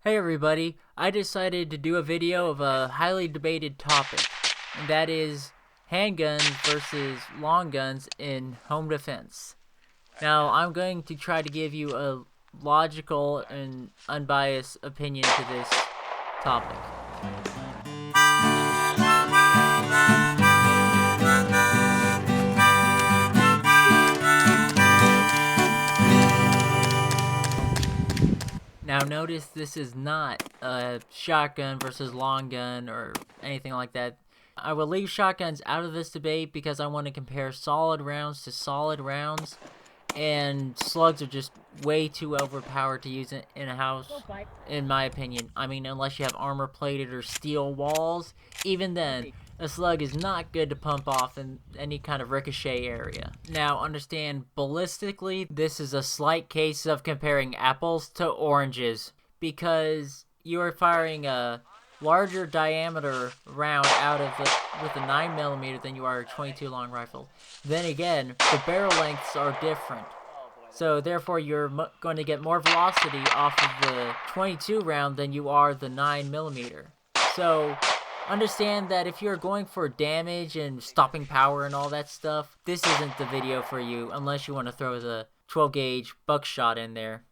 Hey everybody, I decided to do a video of a highly debated topic, and that is handguns versus long guns in home defense. Now, I'm going to try to give you a logical and unbiased opinion to this topic. Now notice this is not a shotgun versus long gun or anything like that. I will leave shotguns out of this debate because I want to compare solid rounds to solid rounds, and slugs are just way too overpowered to use in a house, in my opinion. I mean, unless you have armor plated or steel walls, even then, a slug is not good to pump off in any kind of ricochet area. Now, understand, ballistically, this is a slight case of comparing apples to oranges, because you are firing a larger diameter round out of with a 9mm than you are a 22 long rifle. Then again, the barrel lengths are different. So therefore you're going to get more velocity off of the 22 round than you are the 9mm. So understand that if you're going for damage and stopping power and all that stuff, this isn't the video for you unless you want to throw the 12 gauge buckshot in there.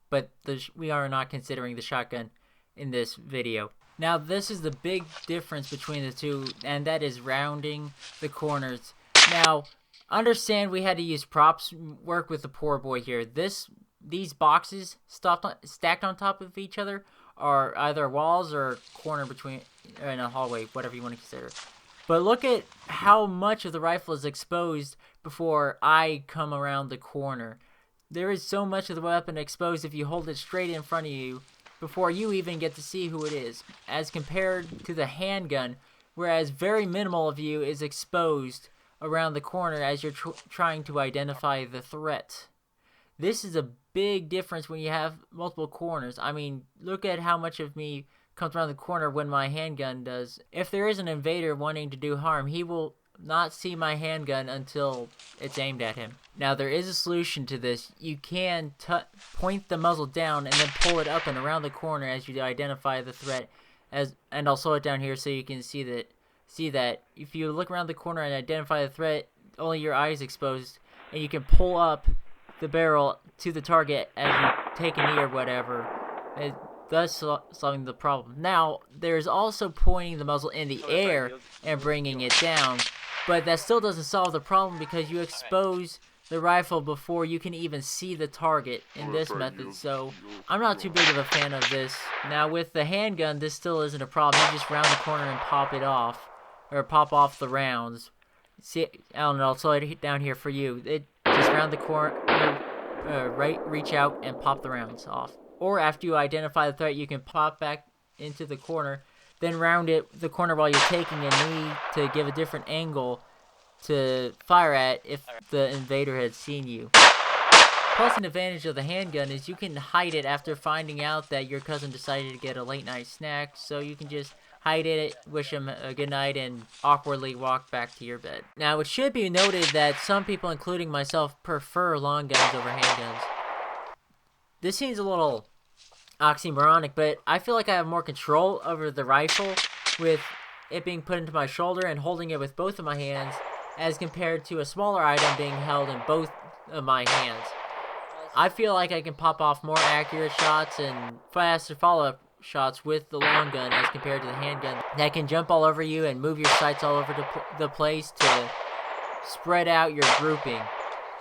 But we are not considering the shotgun in this video. Now, this is the big difference between the two, and that is rounding the corners. Now, understand we had to use props, work with the poor boy here. These boxes stacked on top of each other are either walls or corner between, in a hallway, whatever you want to consider. But look at how much of the rifle is exposed before I come around the corner. There is so much of the weapon exposed if you hold it straight in front of you before you even get to see who it is, as compared to the handgun, whereas very minimal of you is exposed around the corner as you're trying to identify the threat. This is a big difference when you have multiple corners. I mean, look at how much of me comes around the corner when my handgun does. If there is an invader wanting to do harm, he will not see my handgun until it's aimed at him. Now, there is a solution to this. You can point the muzzle down and then pull it up and around the corner as you identify the threat. And I'll slow it down here so you can see that if you look around the corner and identify the threat, only your eye is exposed, and you can pull up the barrel to the target as you take a knee or whatever, thus solving the problem. Now, there's also pointing the muzzle in the air and bringing it down, but that still doesn't solve the problem because you expose the rifle before you can even see the target in this method. So I'm not too big of a fan of this. Now, with the handgun, this still isn't a problem. You just round the corner and pop it off, or pop off the rounds. See, I don't know, I'll slow it down here for you. Just round the corner, reach out and pop the rounds off. Or after you identify the threat, you can pop back into the corner, then round the corner while you're taking a knee to give a different angle to fire at if the invader had seen you. Plus, an advantage of the handgun is you can hide it after finding out that your cousin decided to get a late night snack, so you can just hide it, wish him a good night, and awkwardly walk back to your bed. Now, it should be noted that some people, including myself, prefer long guns over handguns. This seems a little oxymoronic, but I feel like I have more control over the rifle with it being put into my shoulder and holding it with both of my hands, as compared to a smaller item being held in both of my hands. I feel like I can pop off more accurate shots and faster follow-up shots with the long gun as compared to the handgun that can jump all over you and move your sights all over the place to spread out your grouping,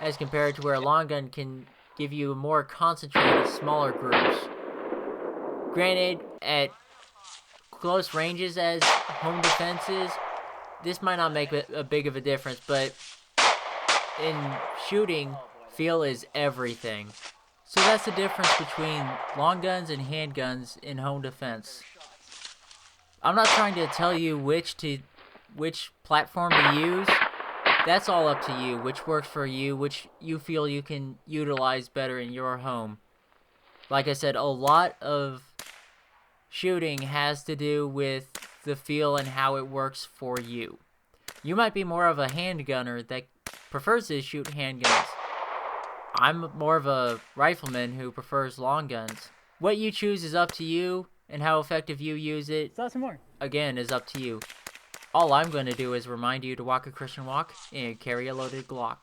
as compared to where a long gun can give you more concentrated, smaller groups. Granted, at close ranges as home defenses, this might not make a big of a difference, but in shooting, feel is everything. So that's the difference between long guns and handguns in home defense. I'm not trying to tell you which platform to use. That's all up to you, which works for you, which you feel you can utilize better in your home. Like I said, a lot of shooting has to do with the feel and how it works for you. You might be more of a handgunner that prefers to shoot handguns. I'm more of a rifleman who prefers long guns. What you choose is up to you, and how effective you use it, Saw some more. again, is up to you. All I'm going to do is remind you to walk a Christian walk and carry a loaded Glock.